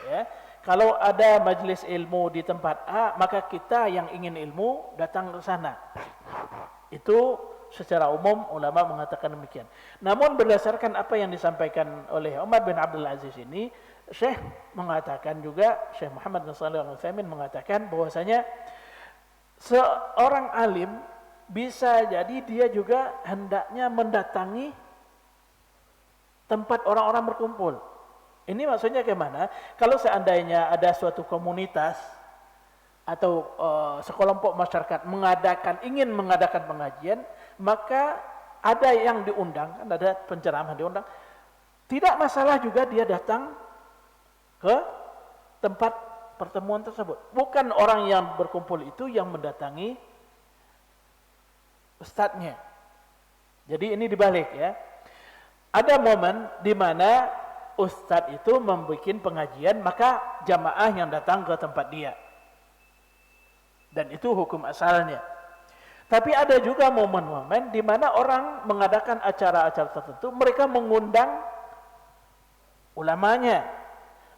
Ya. Kalau ada majelis ilmu di tempat A, maka kita yang ingin ilmu datang ke sana. Itu secara umum ulama mengatakan demikian. Namun berdasarkan apa yang disampaikan oleh Umar bin Abdul Aziz ini, Syekh mengatakan juga, Syekh Muhammad bin Shalih Al-Utsaimin mengatakan bahwasanya seorang alim bisa jadi dia juga hendaknya mendatangi tempat orang-orang berkumpul. Ini maksudnya bagaimana? Kalau seandainya ada suatu komunitas atau sekelompok masyarakat ingin mengadakan pengajian, maka ada yang diundang, kan ada penceramah diundang. Tidak masalah juga dia datang ke tempat pertemuan tersebut. Bukan orang yang berkumpul itu yang mendatangi ustadznya. Jadi ini dibalik ya. Ada momen di mana ustadz itu membuat pengajian, maka jamaah yang datang ke tempat dia. Dan itu hukum asalnya. Tapi ada juga momen-momen di mana orang mengadakan acara-acara tertentu, mereka mengundang ulamanya.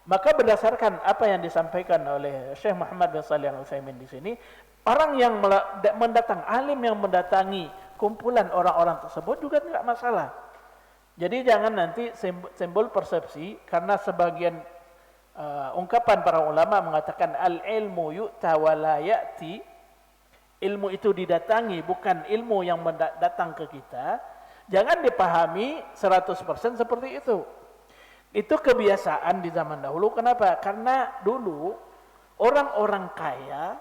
Maka berdasarkan apa yang disampaikan oleh Syekh Muhammad bin Shalih Al-Utsaimin di sini, orang yang alim yang mendatangi kumpulan orang-orang tersebut juga tidak masalah. Jadi jangan nanti simbol persepsi, karena sebagian ungkapan para ulama mengatakan al-ilmu yu'ta wa la ya'ti, ilmu itu didatangi bukan ilmu yang datang ke kita. Jangan dipahami 100% seperti itu. Itu kebiasaan di zaman dahulu. Kenapa? Karena dulu orang-orang kaya,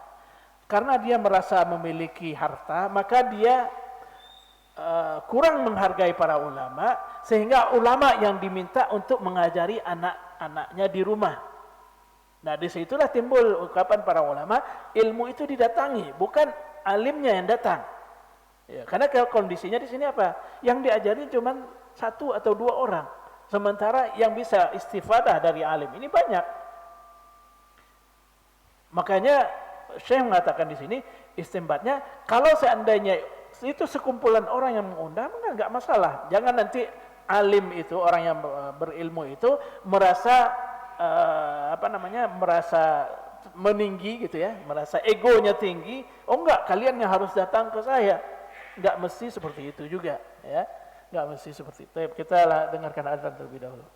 karena dia merasa memiliki harta, maka dia kurang menghargai para ulama, sehingga ulama yang diminta untuk mengajari anak-anaknya di rumah. Nah, disitulah timbul ungkapan para ulama, ilmu itu didatangi, bukan alimnya yang datang. Ya, karena kondisinya di sini apa? Yang diajari cuma 1 atau 2 orang. Sementara yang bisa istifadah dari alim ini banyak. Makanya Syekh mengatakan di sini istimbatnya, kalau seandainya itu sekumpulan orang yang mengundang, enggak masalah. Jangan nanti alim itu, orang yang berilmu itu merasa merasa meninggi gitu ya, merasa egonya tinggi. Oh enggak, kalian yang harus datang ke saya. Enggak mesti seperti itu juga, ya. Enggak mesti seperti itu. Kita dengarkan azan terlebih dahulu.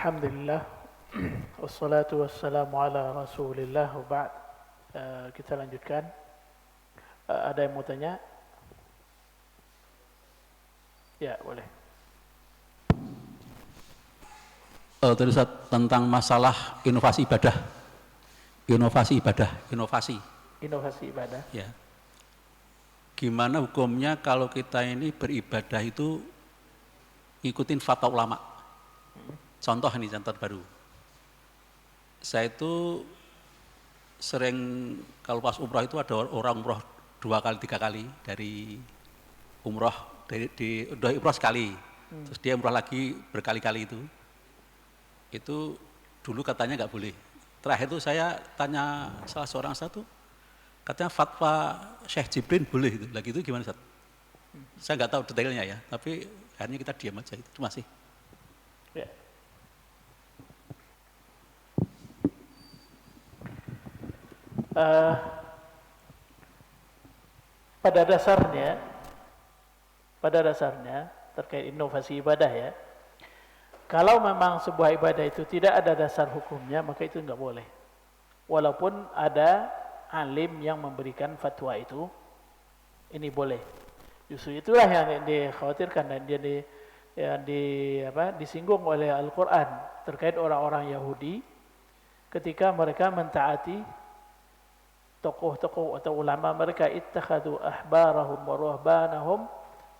Alhamdulillah. Wassalatu wassalamu ala rasulillah wa ba'd. Kita lanjutkan. Ada yang mau tanya? Ya, boleh. Tadi Ustaz, tentang masalah inovasi ibadah. Inovasi ibadah. Ya. Gimana hukumnya kalau kita ini beribadah itu ngikutin fatwa ulama? Contoh baru. Saya itu sering kalau pas umroh itu ada orang umroh 2 kali 3 kali dari umroh udah umroh sekali, terus dia umroh lagi berkali-kali itu dulu katanya nggak boleh. Terakhir itu saya tanya salah seorang satu, katanya fatwa Syekh Jibrin boleh itu. Lagi itu gimana Ustaz? Saya nggak tahu detailnya ya, tapi akhirnya kita diam aja itu masih. Ya. Pada dasarnya terkait inovasi ibadah ya, kalau memang sebuah ibadah itu tidak ada dasar hukumnya, maka itu enggak boleh. Walaupun ada alim yang memberikan fatwa itu, ini boleh. Justru itulah yang dikhawatirkan dan disinggung oleh Al-Quran terkait orang-orang Yahudi ketika mereka mentaati tokoh-tokoh atau ulama mereka, ittakhadhu ahbarahum wa ruhbanahum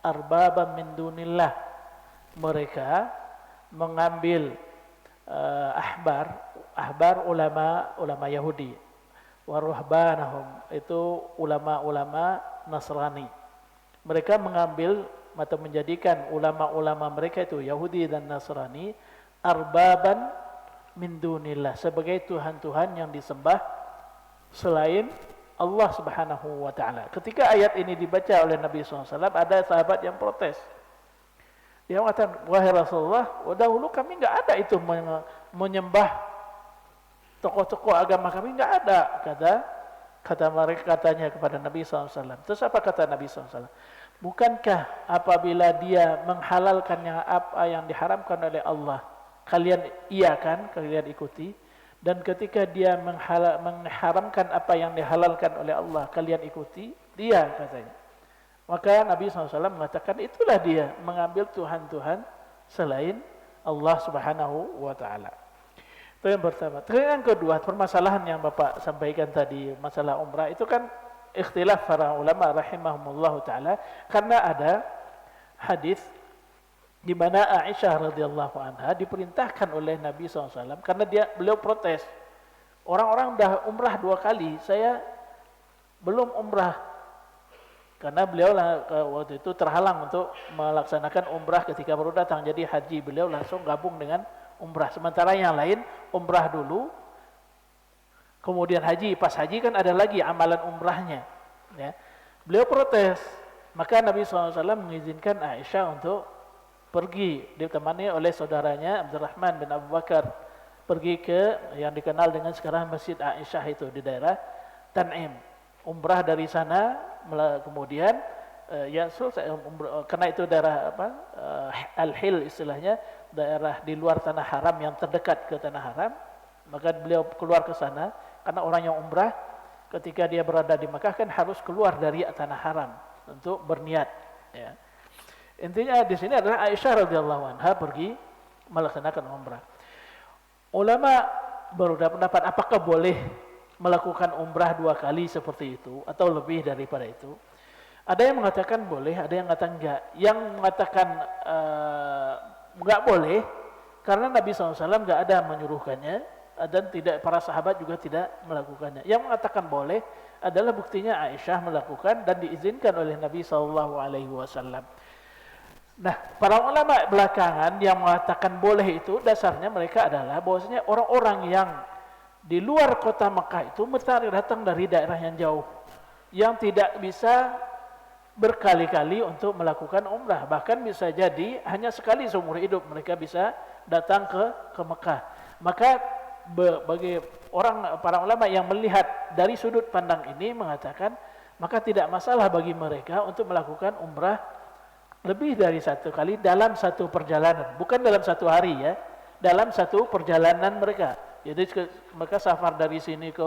arbaban min dunillah. Mereka mengambil ahbar ulama Yahudi, wa ruhbanahum itu ulama-ulama Nasrani. Mereka mengambil atau menjadikan ulama-ulama mereka itu Yahudi dan Nasrani arbaban min dunillah, sebagai tuhan-tuhan yang disembah selain Allah Subhanahu wa taala. Ketika ayat ini dibaca oleh Nabi SAW, ada sahabat yang protes. Dia mengatakan, wahai Rasulullah, dahulu kami enggak ada itu menyembah tokoh-tokoh agama kami, enggak ada. Kata mereka, katanya kepada Nabi SAW. Terus apa kata Nabi SAW? Bukankah apabila dia menghalalkan apa yang diharamkan oleh Allah, kalian iakan, kalian ikuti? Dan ketika dia mengharamkan apa yang dihalalkan oleh Allah, kalian ikuti dia, katanya. Maka Nabi SAW mengatakan, itulah dia mengambil Tuhan-Tuhan selain Allah Subhanahu wa ta'ala. Itu yang pertama. Terus yang kedua, permasalahan yang Bapak sampaikan tadi, masalah umrah, itu kan ikhtilaf para ulama rahimahumullah ta'ala, karena ada hadis di mana Aisyah radhiyallahu anha diperintahkan oleh Nabi SAW karena beliau protes. Orang-orang dah umrah 2 kali, saya belum umrah. Karena beliau waktu itu terhalang untuk melaksanakan umrah ketika baru datang. Jadi haji beliau langsung gabung dengan umrah. Sementara yang lain umrah dulu, kemudian haji. Pas haji kan ada lagi amalan umrahnya. Ya. Beliau protes. Maka Nabi SAW mengizinkan Aisyah untuk pergi, ditemani oleh saudaranya Abdurrahman bin Abu Bakar, pergi ke yang dikenal dengan sekarang Masjid Aisyah itu di daerah Tan'im. Umrah dari sana, kemudian karena itu daerah Al-Hil istilahnya, daerah di luar tanah haram yang terdekat ke tanah haram, maka beliau keluar ke sana karena orang yang umrah ketika dia berada di Makkah kan harus keluar dari tanah haram untuk berniat, ya. Intinya di sini adalah Aisyah radhiyallahu anha pergi melaksanakan umrah. Ulama berbeda pendapat apakah boleh melakukan umrah 2 kali seperti itu atau lebih daripada itu. Ada yang mengatakan boleh, ada yang mengatakan enggak. Yang mengatakan enggak boleh karena Nabi SAW enggak ada menyuruhkannya dan para sahabat juga tidak melakukannya. Yang mengatakan boleh adalah buktinya Aisyah melakukan dan diizinkan oleh Nabi SAW. Nah, para ulama belakangan yang mengatakan boleh itu dasarnya mereka adalah bahwasanya orang-orang yang di luar kota Mekah itu mereka datang dari daerah yang jauh, yang tidak bisa berkali-kali untuk melakukan umrah, bahkan bisa jadi hanya sekali seumur hidup mereka bisa datang ke Mekah. Maka bagi para ulama yang melihat dari sudut pandang ini mengatakan maka tidak masalah bagi mereka untuk melakukan umrah lebih dari 1 kali dalam 1 perjalanan, bukan dalam 1 hari ya, dalam satu perjalanan mereka. Jadi mereka safar dari sini ke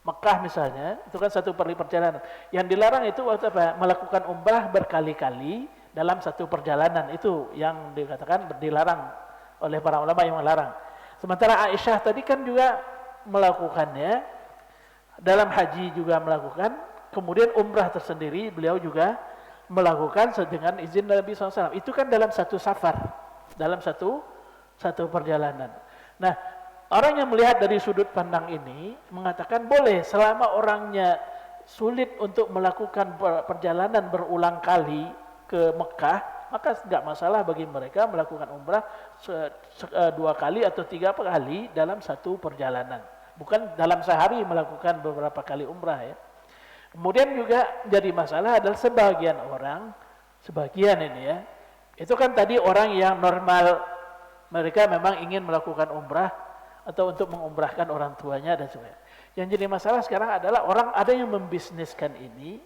Mekah misalnya, itu kan satu perjalanan. Yang dilarang itu waktu apa? Melakukan umrah berkali-kali dalam satu perjalanan, itu yang dikatakan dilarang oleh para ulama yang melarang. Sementara Aisyah tadi kan juga melakukannya, dalam haji juga melakukan, kemudian umrah tersendiri beliau juga melakukan dengan izin Nabi SAW. Itu kan dalam satu safar, dalam satu perjalanan. Nah, orang yang melihat dari sudut pandang ini mengatakan boleh selama orangnya sulit untuk melakukan perjalanan berulang kali ke Mekah, maka tidak masalah bagi mereka melakukan umrah 2 kali atau 3 kali dalam satu perjalanan. Bukan dalam sehari melakukan beberapa kali umrah ya. Kemudian juga jadi masalah adalah sebagian ini ya, itu kan tadi orang yang normal, mereka memang ingin melakukan umrah atau untuk mengumrahkan orang tuanya dan sebagainya. Yang jadi masalah sekarang adalah orang ada yang membisniskan ini,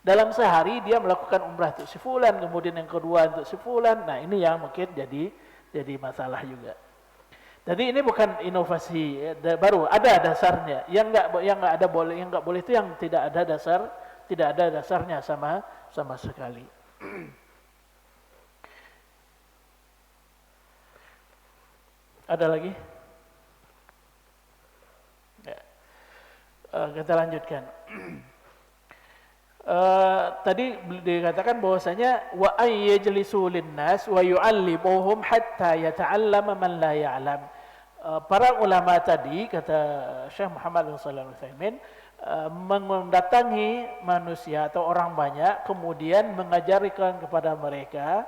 dalam sehari dia melakukan umrah untuk si fulan, kemudian yang kedua untuk si fulan. Nah ini yang mungkin jadi masalah juga. Jadi ini bukan inovasi baru, ada dasarnya. Yang nggak boleh itu yang tidak ada dasarnya sama sekali. Ada lagi? Ya. Kita lanjutkan. Tadi dikatakan bahwasanya wa ayyajlisu linnas wa yu'allimuhum hatta yata'allama man la ya'lam. Para ulama tadi, kata Syekh Muhammad bin Shalih Al-Utsaimin, mendatangi manusia atau orang banyak kemudian mengajarkan kepada mereka,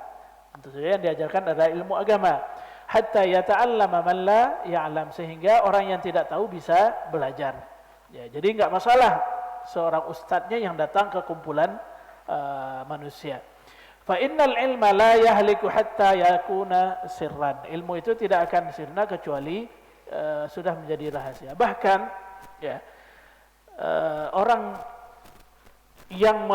tentu saja yang diajarkan adalah ilmu agama, hatta yata'allama man la ya'lam, sehingga orang yang tidak tahu bisa belajar. Ya, jadi enggak masalah seorang ustadznya yang datang ke kumpulan manusia. Fa innal ilma la yahliku hatta yakuna sirran. Ilmu itu tidak akan sirna kecuali sudah menjadi rahasia. Bahkan ya, orang yang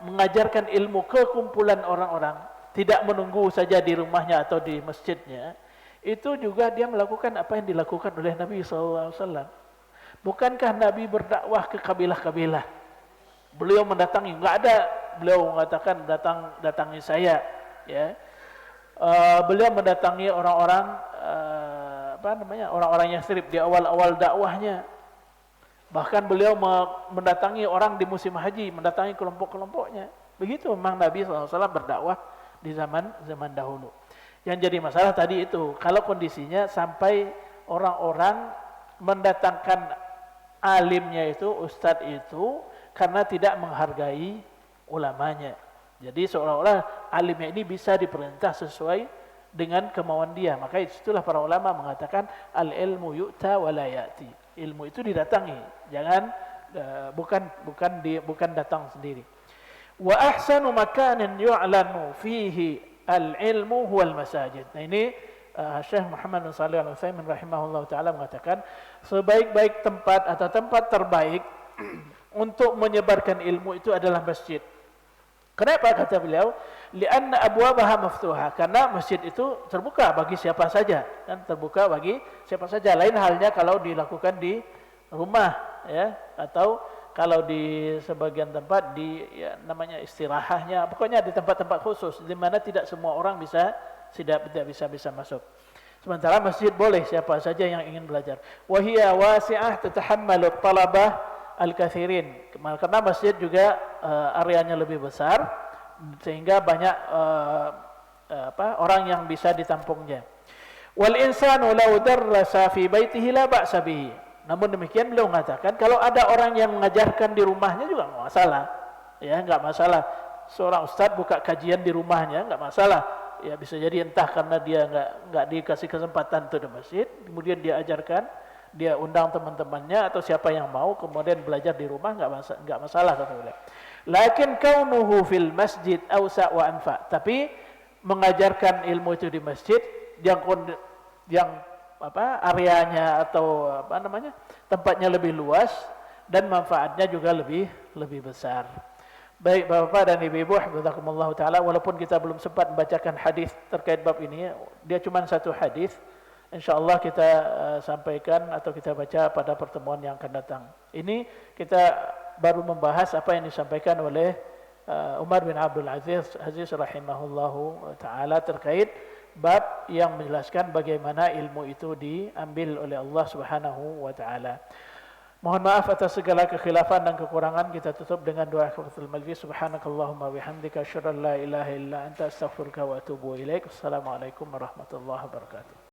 mengajarkan ilmu ke kumpulan orang-orang, tidak menunggu saja di rumahnya atau di masjidnya, itu juga dia melakukan apa yang dilakukan oleh Nabi SAW. Bukankah Nabi berdakwah ke kabilah-kabilah? Beliau mendatangi, enggak ada beliau mengatakan datangi saya, ya. Beliau mendatangi orang-orang orang-orang Yathrib di awal-awal dakwahnya. Bahkan beliau mendatangi orang di musim haji, mendatangi kelompok-kelompoknya. Begitu memang Nabi SAW berdakwah di zaman dahulu. Yang jadi masalah tadi itu, kalau kondisinya sampai orang-orang mendatangkan alimnya itu, ustadz itu, karena tidak menghargai ulamanya. Jadi seolah-olah alimnya ini bisa diperintah sesuai dengan kemauan dia. Maka itulah para ulama mengatakan al-ilmu yu'ta wa la ya'ti. Ilmu itu didatangi, jangan bukan datang sendiri. Wa ahsanu makanin yu'lanu fihi al-ilmu huwal masajid. Nah ini Syekh Muhammad bin Shalih Al-Utsaimin rahimahullah taala mengatakan sebaik-baik tempat atau tempat terbaik untuk menyebarkan ilmu itu adalah masjid. Kenapa kata beliau? Li'anna abwabaha maftuha, karena masjid itu terbuka bagi siapa saja, dan terbuka bagi siapa saja. Lain halnya kalau dilakukan di rumah ya, atau kalau di sebagian tempat di namanya istirahahnya, pokoknya di tempat-tempat khusus di mana tidak semua orang tidak bisa masuk. Sementara masjid boleh siapa saja yang ingin belajar. Wa hiya wasi'ah tatahammalu talabah al-katsirin. Karena masjid juga areanya lebih besar sehingga banyak orang yang bisa ditampungnya. Wal insanu law darrasa fi baitihi la ba'sa bihi. Namun demikian beliau mengatakan kalau ada orang yang mengajarkan di rumahnya juga enggak masalah. Ya, enggak masalah. Seorang ustadz buka kajian di rumahnya enggak masalah. Ya bisa jadi entah karena dia enggak dikasih kesempatan untuk di masjid, kemudian dia ajarkan, dia undang teman-temannya atau siapa yang mau kemudian belajar di rumah, enggak masalah kata beliau. Lakin kaunuhu fil masjid awsa' wa anfa. Tapi mengajarkan ilmu itu di masjid yang areanya atau tempatnya lebih luas dan manfaatnya juga lebih besar. Baik Bapak-bapak dan Ibu-ibu, hafizakumullah taala, walaupun kita belum sempat membacakan hadis terkait bab ini, dia cuma satu hadis. Insyaallah kita sampaikan atau kita baca pada pertemuan yang akan datang. Ini kita baru membahas apa yang disampaikan oleh Umar bin Abdul Aziz rahimahullahu taala terkait bab yang menjelaskan bagaimana ilmu itu diambil oleh Allah Subhanahu wa taala. Mohon maaf atas segala kekhilafan dan kekurangan. Kita tutup dengan doa kafaratul majlis. Subhanakallahumma bihamdika asyhadu an la ilaha illa anta astaghfiruka wa atubu ilaik. Assalamualaikum warahmatullahi wabarakatuh.